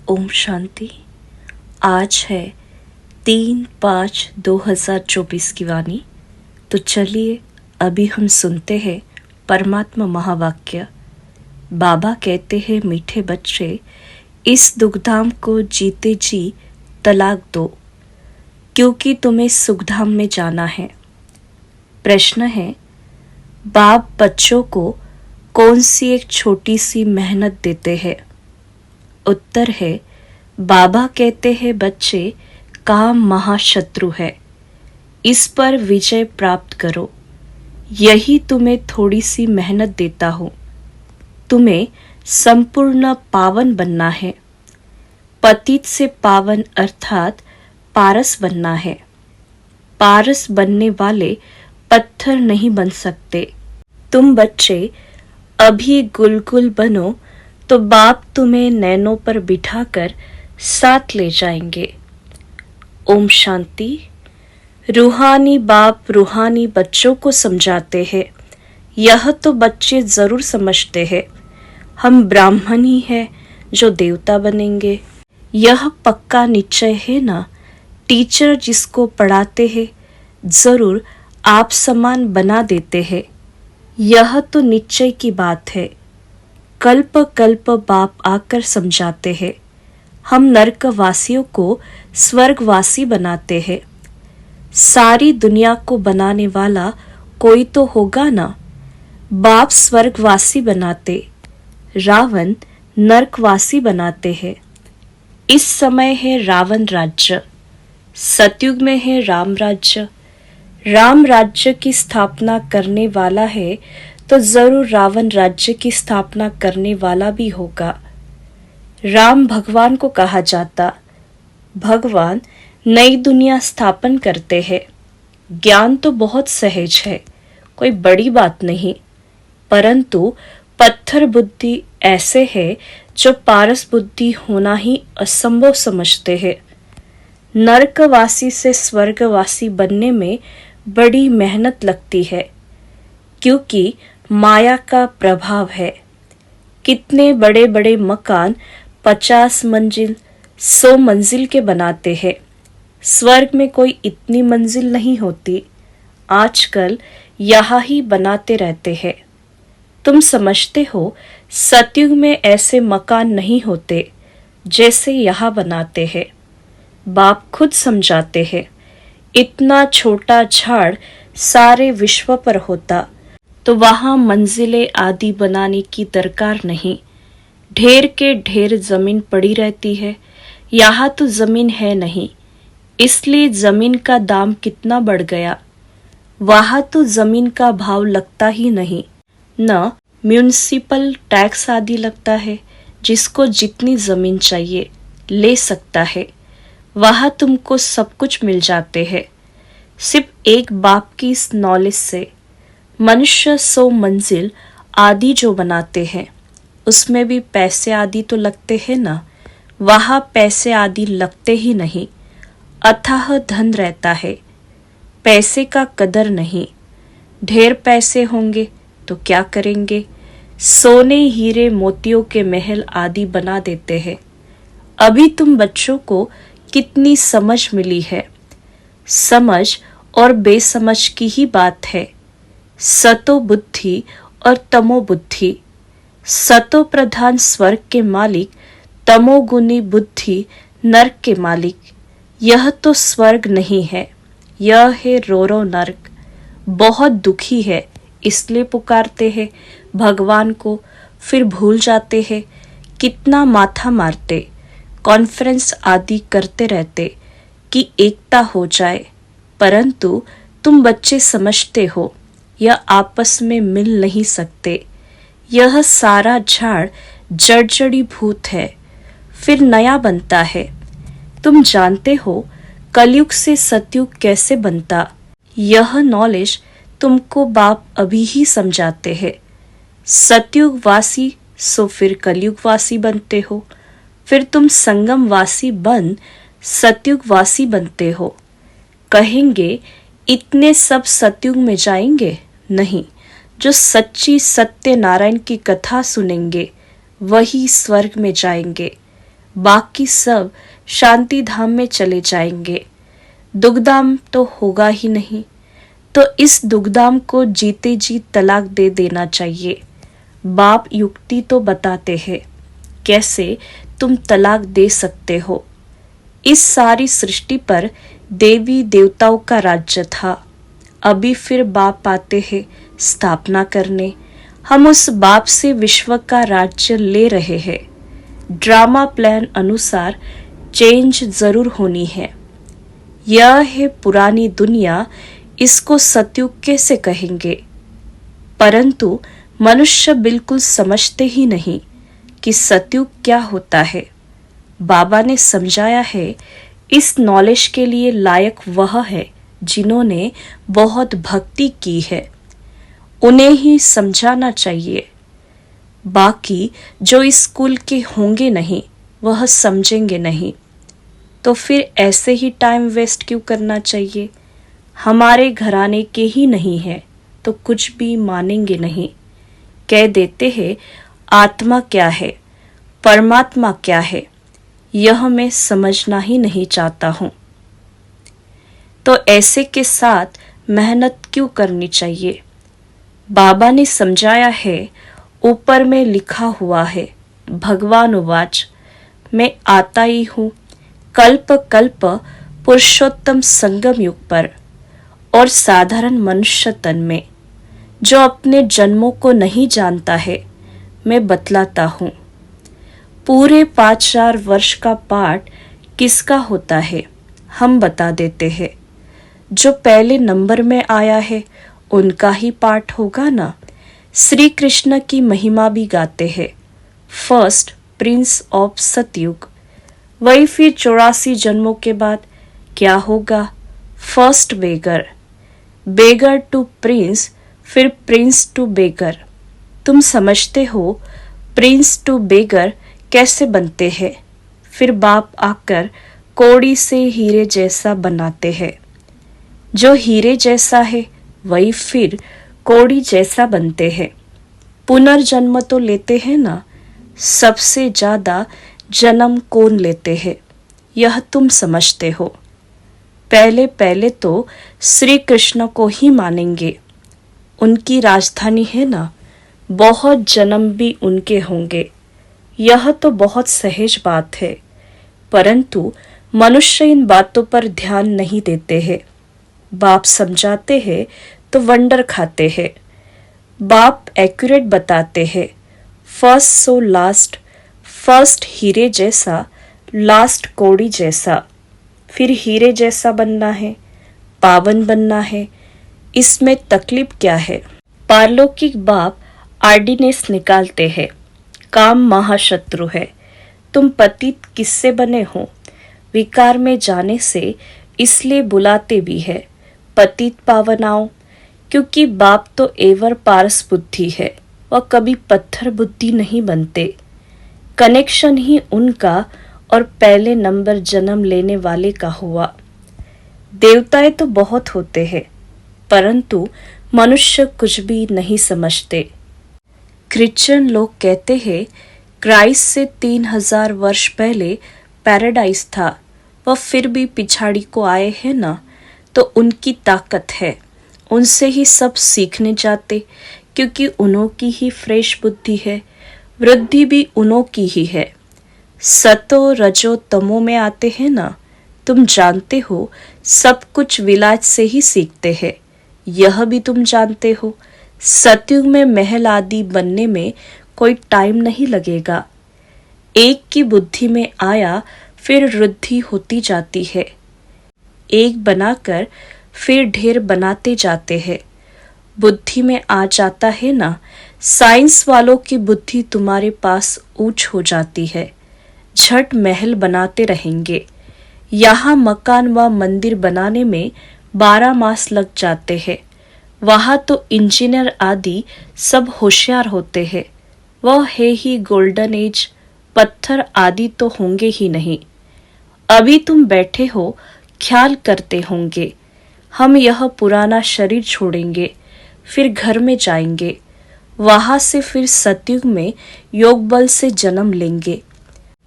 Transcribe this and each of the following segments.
ओम शांति। आज है 3/5/2024 की वाणी। तो चलिए अभी हम सुनते हैं परमात्मा महावाक्य। बाबा कहते हैं, मीठे बच्चे, इस दुखधाम को जीते जी तलाक दो, क्योंकि तुम्हें सुखधाम में जाना है। प्रश्न है, बाप बच्चों को कौन सी एक छोटी सी मेहनत देते हैं? उत्तर है, बाबा कहते हैं, बच्चे, काम महाशत्रु है, इस पर विजय प्राप्त करो। यही तुम्हें थोड़ी सी मेहनत देता हूँ। तुम्हें संपूर्ण पावन बनना है। पतित से पावन अर्थात पारस बनना है। पारस बनने वाले पत्थर नहीं बन सकते। तुम बच्चे अभी गुलगुल बनो तो बाप तुम्हें नैनों पर बिठाकर साथ ले जाएंगे। ओम शांति। रूहानी बाप रूहानी बच्चों को समझाते हैं। यह तो बच्चे जरूर समझते हैं, हम ब्राह्मण ही हैं जो देवता बनेंगे। यह पक्का निश्चय है ना। टीचर जिसको पढ़ाते हैं जरूर आप समान बना देते हैं। यह तो निश्चय की बात है। कल्प कल्प बाप आकर समझाते हैं। हम नरकवासियों को स्वर्गवासी बनाते हैं। सारी दुनिया को बनाने वाला कोई तो होगा ना। बाप स्वर्गवासी बनाते, रावण नरकवासी बनाते हैं। इस समय है रावण राज्य, सतयुग में है राम राज्य। राम राज्य की स्थापना करने वाला है तो जरूर रावण राज्य की स्थापना करने वाला भी होगा। राम भगवान को कहा जाता। भगवान नई दुनिया स्थापन करते हैं। ज्ञान तो बहुत सहज है, कोई बड़ी बात नहीं, परंतु पत्थर बुद्धि ऐसे है जो पारस बुद्धि होना ही असंभव समझते हैं। नरकवासी से स्वर्गवासी बनने में बड़ी मेहनत लगती है, क्योंकि माया का प्रभाव है। कितने बड़े बड़े मकान 50 मंजिल 100 मंजिल के बनाते हैं। स्वर्ग में कोई इतनी मंजिल नहीं होती। आजकल यहाँ ही बनाते रहते हैं। तुम समझते हो सतयुग में ऐसे मकान नहीं होते जैसे यहाँ बनाते हैं। बाप खुद समझाते हैं, इतना छोटा झाड़ सारे विश्व पर होता तो वहां मंजिलें आदि बनाने की दरकार नहीं। ढेर के ढेर जमीन पड़ी रहती है। यहाँ तो जमीन है नहीं, इसलिए जमीन का दाम कितना बढ़ गया। वहां तो जमीन का भाव लगता ही नहीं, न म्यूनिसिपल टैक्स आदि लगता है। जिसको जितनी जमीन चाहिए ले सकता है। वहां तुमको सब कुछ मिल जाते हैं। सिर्फ एक बाप की इस नॉलेज से मनुष्य 100 मंजिल आदि जो बनाते हैं, उसमें भी पैसे आदि तो लगते हैं ना। वहां पैसे आदि लगते ही नहीं, अथाह धन रहता है। पैसे का कदर नहीं। ढेर पैसे होंगे तो क्या करेंगे? सोने हीरे मोतियों के महल आदि बना देते हैं। अभी तुम बच्चों को कितनी समझ मिली है। समझ और बेसमझ की ही बात है। सतो बुद्धि और तमो बुद्धि। सतो प्रधान स्वर्ग के मालिक, तमोगुनी बुद्धि नरक के मालिक। यह तो स्वर्ग नहीं है, यह है रो नरक। बहुत दुखी है, इसलिए पुकारते हैं भगवान को, फिर भूल जाते हैं। कितना माथा मारते, कॉन्फ्रेंस आदि करते रहते कि एकता हो जाए, परंतु तुम बच्चे समझते हो यह आपस में मिल नहीं सकते। यह सारा झाड़ जड़जड़ी भूत है, फिर नया बनता है। तुम जानते हो कलयुग से सतयुग कैसे बनता। यह नॉलेज तुमको बाप अभी ही समझाते हैं। सतयुग वासी सो फिर कलयुग वासी बनते हो, फिर तुम संगम वासी बन सतयुग वासी बनते हो। कहेंगे इतने सब सतयुग में जाएंगे? नहीं, जो सच्ची सत्य नारायण की कथा सुनेंगे वही स्वर्ग में जाएंगे। बाकी सब शांति धाम में चले जाएंगे। दुखधाम तो होगा ही नहीं, तो इस दुखधाम को जीते जी तलाक दे देना चाहिए। बाप युक्ति तो बताते हैं कैसे तुम तलाक दे सकते हो। इस सारी सृष्टि पर देवी देवताओं का राज्य था। अभी फिर बाप आते हैं स्थापना करने। हम उस बाप से विश्व का राज्य ले रहे हैं। ड्रामा प्लान अनुसार चेंज जरूर होनी है। यह है पुरानी दुनिया, इसको सतयुग कैसे कहेंगे? परंतु मनुष्य बिल्कुल समझते ही नहीं कि सतयुग क्या होता है। बाबा ने समझाया है, इस नॉलेज के लिए लायक वह है जिन्होंने बहुत भक्ति की है, उन्हें ही समझाना चाहिए। बाकी जो इस स्कूल के होंगे नहीं, वह समझेंगे नहीं। तो फिर ऐसे ही टाइम वेस्ट क्यों करना चाहिए? हमारे घराने के ही नहीं है तो कुछ भी मानेंगे नहीं। कह देते हैं आत्मा क्या है, परमात्मा क्या है, यह मैं समझना ही नहीं चाहता हूं। तो ऐसे के साथ मेहनत क्यों करनी चाहिए? बाबा ने समझाया है, ऊपर में लिखा हुआ है, भगवान उवाच, मैं आता ही हूं कल्प कल्प पुरुषोत्तम संगम युग पर और साधारण मनुष्य तन में। जो अपने जन्मों को नहीं जानता है, मैं बतलाता हूं। पूरे 5,000 वर्ष का पाठ किसका होता है, हम बता देते हैं। जो पहले नंबर में आया है उनका ही पाठ होगा ना। श्री कृष्ण की महिमा भी गाते हैं, फर्स्ट प्रिंस ऑफ सतयुग। वही फिर 84 जन्मों के बाद क्या होगा? First beggar, beggar to prince, फिर प्रिंस टू बेगर। तुम समझते हो प्रिंस टू बेगर कैसे बनते हैं? फिर बाप आकर कौड़ी से हीरे जैसा बनाते हैं। जो हीरे जैसा है वही फिर कौड़ी जैसा बनते हैं। पुनर्जन्म तो लेते हैं ना। सबसे ज्यादा जन्म कौन लेते हैं, यह तुम समझते हो। पहले पहले तो श्री कृष्ण को ही मानेंगे, उनकी राजधानी है ना। बहुत जन्म भी उनके होंगे, यह तो बहुत सहज बात है। परंतु मनुष्य इन बातों पर ध्यान नहीं देते हैं। बाप समझाते हैं तो वंडर खाते हैं। बाप एक्यूरेट बताते हैं, फर्स्ट सो लास्ट, फर्स्ट हीरे जैसा, लास्ट कौड़ी जैसा। फिर हीरे जैसा बनना है, पावन बनना है, इसमें तकलीफ क्या है? पारलौकिक बाप आर्डिनेंस निकालते हैं, काम महाशत्रु है। तुम पतित किससे बने हो? विकार में जाने से, इसलिए बुलाते भी है पतित पावनाओं। क्योंकि बाप तो एवर पारस बुद्धि है, वह कभी पत्थर बुद्धि नहीं बनते। कनेक्शन ही उनका और पहले नंबर जन्म लेने वाले का हुआ। देवताएं तो बहुत होते हैं, परंतु मनुष्य कुछ भी नहीं समझते। क्रिश्चियन लोग कहते हैं क्राइस्ट से 3,000 वर्ष पहले पैराडाइज था, वह फिर भी पिछाड़ी को आए हैं ना। तो उनकी ताकत है, उनसे ही सब सीखने जाते, क्योंकि उन्हों की ही फ्रेश बुद्धि है। वृद्धि भी उन्हों की ही है। सतो रजो तमो में आते हैं ना। तुम जानते हो सब कुछ विलाज से ही सीखते हैं, यह भी तुम जानते हो। सतयुग में महल आदि बनने में कोई टाइम नहीं लगेगा। एक की बुद्धि में आया फिर वृद्धि होती जाती है। एक बनाकर फिर ढेर बनाते जाते हैं। बुद्धि में आ जाता है ना। साइंस वालों की बुद्धि तुम्हारे पास ऊंच हो जाती है, झट महल बनाते रहेंगे। यहाँ मकान व मंदिर बनाने में 12 मास लग जाते हैं। वहाँ तो इंजीनियर आदि सब होशियार होते हैं। वह है ही गोल्डन एज, पत्थर आदि तो होंगे ही नहीं। अभी तुम बैठे हो, ख्याल करते होंगे, हम यह पुराना शरीर छोड़ेंगे, फिर घर में जाएंगे, वहां से फिर सतयुग में योग बल से जन्म लेंगे।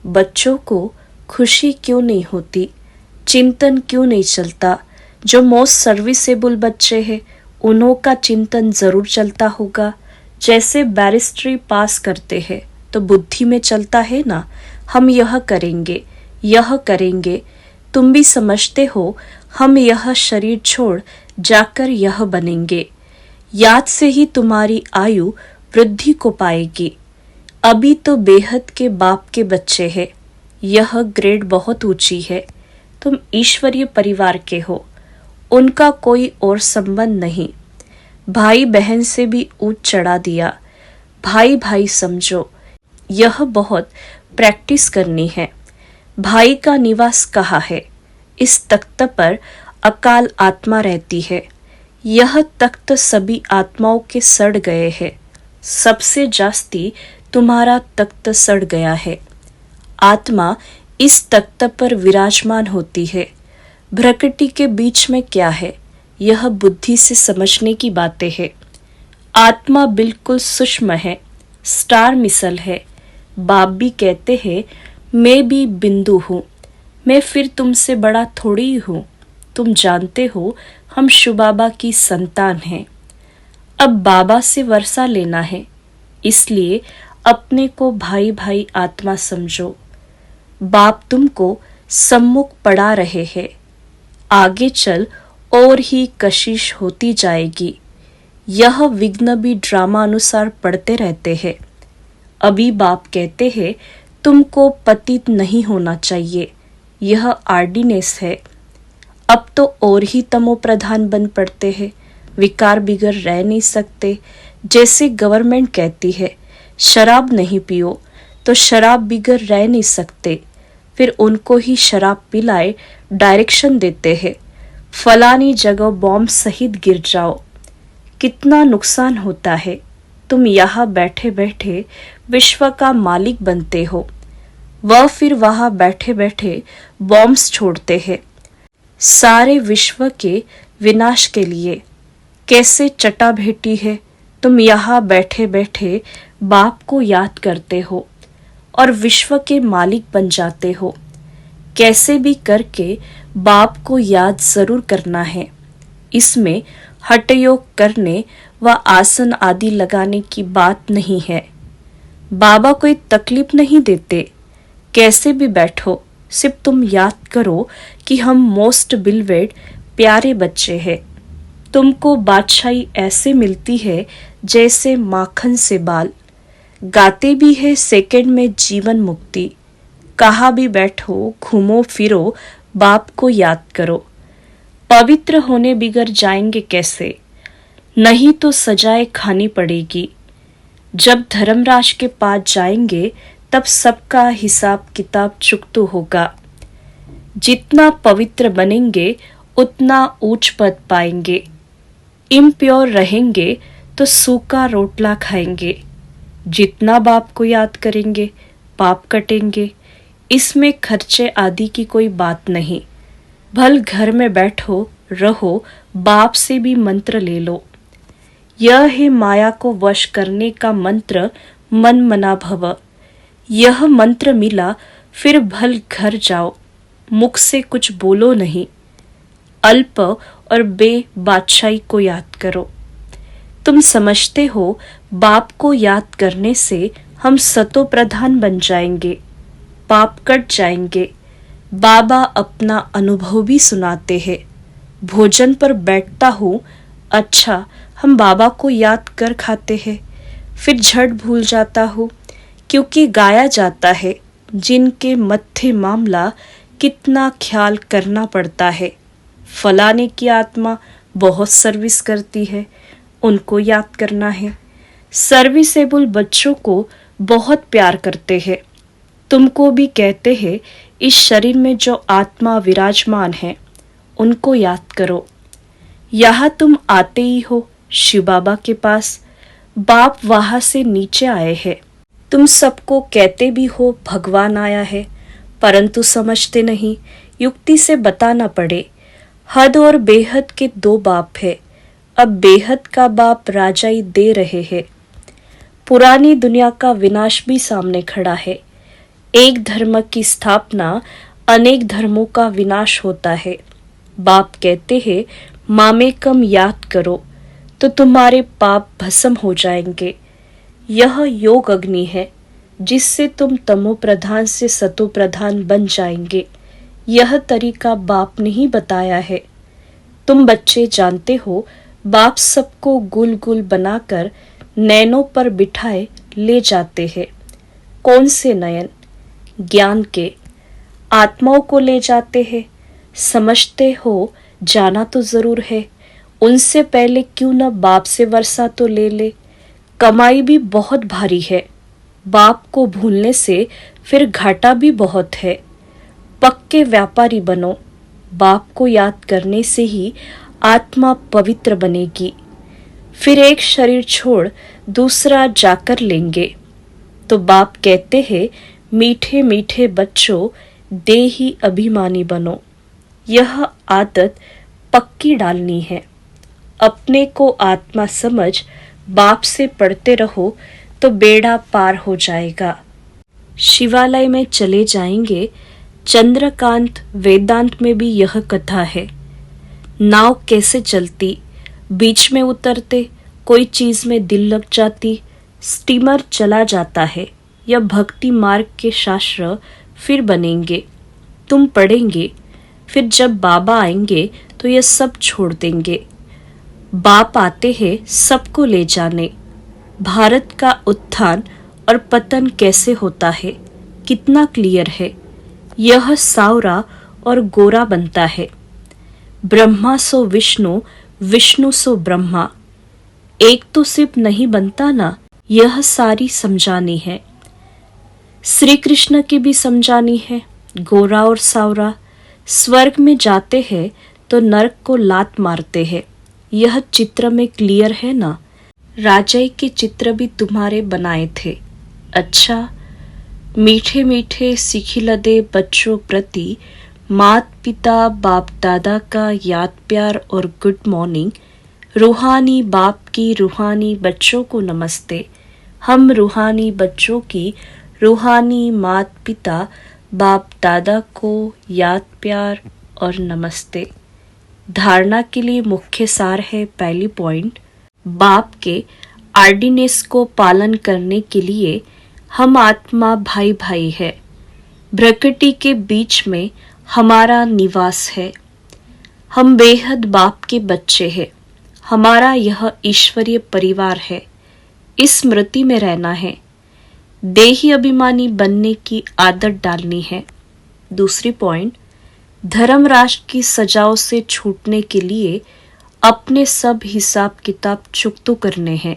बच्चों को खुशी क्यों नहीं होती, चिंतन क्यों नहीं चलता? जो मोस्ट सर्विसेबल बच्चे हैं उन्हों का चिंतन जरूर चलता होगा। जैसे बैरिस्ट्री पास करते हैं तो बुद्धि में चलता है ना, हम यह करेंगे, यह करेंगे। तुम भी समझते हो हम यह शरीर छोड़ जाकर यह बनेंगे। याद से ही तुम्हारी आयु वृद्धि को पाएगी। अभी तो बेहद के बाप के बच्चे हैं, यह ग्रेड बहुत ऊंची है। तुम ईश्वरीय परिवार के हो, उनका कोई और संबंध नहीं। भाई बहन से भी ऊंच चढ़ा दिया। भाई भाई समझो, यह बहुत प्रैक्टिस करनी है। भाई का निवास कहाँ है? इस तख्त पर अकाल आत्मा रहती है। यह तख्त सभी आत्माओं के सड़ गए हैं। सबसे जास्ती तुम्हारा तख्त सड़ गया है। आत्मा इस तख्त पर विराजमान होती है। भ्रकटी के बीच में क्या है, यह बुद्धि से समझने की बातें हैं। आत्मा बिल्कुल सूक्ष्म है, स्टार मिसल है। बाप भी कहते हैं मैं भी बिंदु हूँ, मैं फिर तुमसे बड़ा थोड़ी हूँ। तुम जानते हो हम शिवबाबा की संतान हैं। अब बाबा से वर्षा लेना है, इसलिए अपने को भाई भाई आत्मा समझो। बाप तुमको सम्मुख पढ़ा रहे हैं। आगे चल और ही कशिश होती जाएगी। यह विघ्न भी ड्रामा अनुसार पढ़ते रहते हैं। अभी बाप कहते हैं तुमको पतित नहीं होना चाहिए, यह आर्डिनेंस है। अब तो और ही तमो प्रधान बन पड़ते हैं। विकार बिगर रह नहीं सकते। जैसे गवर्नमेंट कहती है शराब नहीं पियो, तो शराब बिगर रह नहीं सकते। फिर उनको ही शराब पिलाए डायरेक्शन देते हैं, फलानी जगह बॉम्ब सहित गिर जाओ। कितना नुकसान होता है। तुम यहाँ बैठे बैठे विश्व का मालिक बनते हो, वह फिर वहाँ बैठे बैठे बॉम्ब्स छोड़ते हैं सारे विश्व के विनाश के लिए। कैसे चटा भेटी है। तुम यहाँ बैठे बैठे बाप को याद करते हो और विश्व के मालिक बन जाते हो। कैसे भी करके बाप को याद जरूर करना है। इसमें हठयोग करने व आसन आदि लगाने की बात नहीं है। बाबा कोई तकलीफ नहीं देते। कैसे भी बैठो, सिर्फ तुम याद करो कि हम मोस्ट बिलवेड प्यारे बच्चे हैं। तुमको बादशाही ऐसे मिलती है जैसे माखन से बाल। गाते भी है सेकंड में जीवन मुक्ति। कहाँ भी बैठो, घूमो फिरो, बाप को याद करो। पवित्र होने बिगड़ जाएंगे कैसे? नहीं तो सजाए खानी पड़ेगी। जब धर्मराज के पास जाएंगे तब सबका हिसाब किताब चुकता होगा। जितना पवित्र बनेंगे उतना ऊंच पद पाएंगे। इम्प्योर रहेंगे तो सूखा रोटला खाएंगे। जितना बाप को याद करेंगे पाप कटेंगे। इसमें खर्चे आदि की कोई बात नहीं। भल घर में बैठो रहो, बाप से भी मंत्र ले लो। यह है माया को वश करने का मंत्र, मन मना भव। यह मंत्र मिला फिर भल घर जाओ, मुख से कुछ बोलो नहीं। अल्प और बे बादशाही को याद करो। तुम समझते हो बाप को याद करने से हम सतो प्रधान बन जाएंगे, पाप कट जाएंगे। बाबा अपना अनुभव भी सुनाते हैं। भोजन पर बैठता हूँ, अच्छा हम बाबा को याद कर खाते हैं, फिर झट भूल जाता हूँ, क्योंकि गाया जाता है जिनके मत्थे मामला कितना ख्याल करना पड़ता है। फलाने की आत्मा बहुत सर्विस करती है, उनको याद करना है। सर्विसेबल बच्चों को बहुत प्यार करते हैं। तुमको भी कहते हैं इस शरीर में जो आत्मा विराजमान है उनको याद करो। यहाँ तुम आते ही हो शिव बाबा के पास, बाप वहां से नीचे आए हैं। तुम सबको कहते भी हो भगवान आया है, परंतु समझते नहीं। युक्ति से बताना पड़े। हद और बेहद के दो बाप है। अब बेहद का बाप राजाई दे रहे हैं। पुरानी दुनिया का विनाश भी सामने खड़ा है। एक धर्म की स्थापना अनेक धर्मों का विनाश होता है। बाप कहते हैं मामेकम याद करो तो तुम्हारे पाप भस्म हो जाएंगे। यह योग अग्नि है जिससे तुम तमो प्रधान से सतो प्रधान बन जाएंगे। यह तरीका बाप ने ही बताया है। तुम बच्चे जानते हो बाप सबको गुल गुल बनाकर नैनों पर बिठाए ले जाते हैं। कौन से नयन? ज्ञान के। आत्माओं को ले जाते हैं। समझते हो जाना तो जरूर है। उनसे पहले क्यों न बाप से वर्षा तो ले ले। कमाई भी बहुत भारी है। बाप को भूलने से फिर घाटा भी बहुत है। पक्के व्यापारी बनो। बाप को याद करने से ही आत्मा पवित्र बनेगी। फिर एक शरीर छोड़ दूसरा जाकर लेंगे। तो बाप कहते हैं मीठे मीठे बच्चों देही अभिमानी बनो। यह आदत पक्की डालनी है। अपने को आत्मा समझ बाप से पढ़ते रहो तो बेड़ा पार हो जाएगा। शिवालय में चले जाएंगे। चंद्रकांत वेदांत में भी यह कथा है। नाव कैसे चलती, बीच में उतरते, कोई चीज में दिल लग जाती, स्टीमर चला जाता है। यह भक्ति मार्ग के शास्त्र फिर बनेंगे। तुम पढ़ेंगे। फिर जब बाबा आएंगे तो यह सब छोड़ देंगे। बाप आते हैं सबको ले जाने। भारत का उत्थान और पतन कैसे होता है कितना क्लियर है। यह सावरा और गोरा बनता है। ब्रह्मा सो विष्णु, विष्णु सो ब्रह्मा। एक तो सिर्फ नहीं बनता ना, यह सारी समझानी है। श्री कृष्ण की भी समझानी है। गोरा और सावरा स्वर्ग में जाते हैं तो नरक को लात मारते हैं। यह चित्र में क्लियर है ना। राजाई के चित्र भी तुम्हारे बनाए थे। अच्छा, मीठे मीठे सिखिलदे बच्चों प्रति मात पिता बाप दादा का याद प्यार और गुड मॉर्निंग। रूहानी बाप की रूहानी बच्चों को नमस्ते। हम रूहानी बच्चों की रूहानी मात पिता बाप दादा को याद प्यार और नमस्ते। धारणा के लिए मुख्य सार है। पहली पॉइंट, बाप के आर्डिनेंस को पालन करने के लिए हम आत्मा भाई भाई है। प्रकृति के बीच में हमारा निवास है। हम बेहद बाप के बच्चे हैं। हमारा यह ईश्वरीय परिवार है। इस स्मृति में रहना है। देही अभिमानी बनने की आदत डालनी है। दूसरी पॉइंट, धर्म राष्ट्र की सजाओं से छूटने के लिए अपने सब हिसाब किताब चुकतो करने हैं।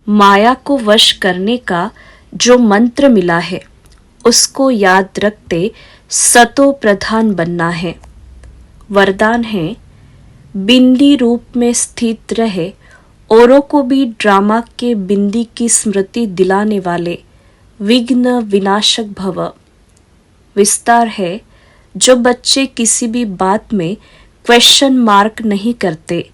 माया को वश करने का जो मंत्र मिला है उसको याद रखते सतो प्रधान बनना है। वरदान है, बिंदी रूप में स्थित रहे, औरों को भी ड्रामा के बिंदी की स्मृति दिलाने वाले विघ्न विनाशक भव। विस्तार है, जो बच्चे किसी भी बात में क्वेश्चन मार्क नहीं करते,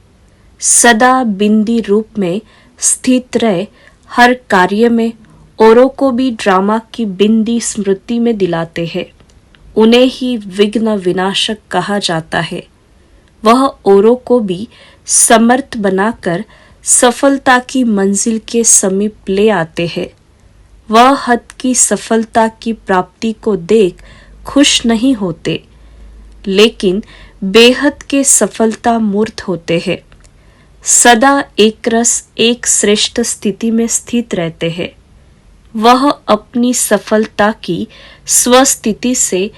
सदा बिंदी रूप में स्थित रहे, हर कार्य में औरों को भी ड्रामा की बिंदी स्मृति में दिलाते हैं, उन्हें ही विघ्न विनाशक कहा जाता है। वह औरों को भी समर्थ बनाकर सफलता की मंजिल के समीप ले आते हैं। वह हद की सफलता की प्राप्ति को देख खुश नहीं होते, लेकिन बेहद के सफलता मूर्त होते हैं। सदा एक रस एक श्रेष्ठ स्थिति में स्थित रहते हैं। वह अपनी सफलता की स्वस्थिति से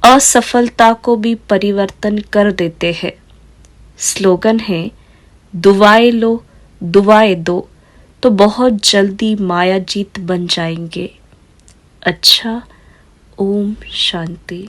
असफलता को भी परिवर्तन कर देते हैं। स्लोगन है, दुआएं लो दुआएं दो तो बहुत जल्दी माया जीत बन जाएंगे। अच्छा, ओम शांति।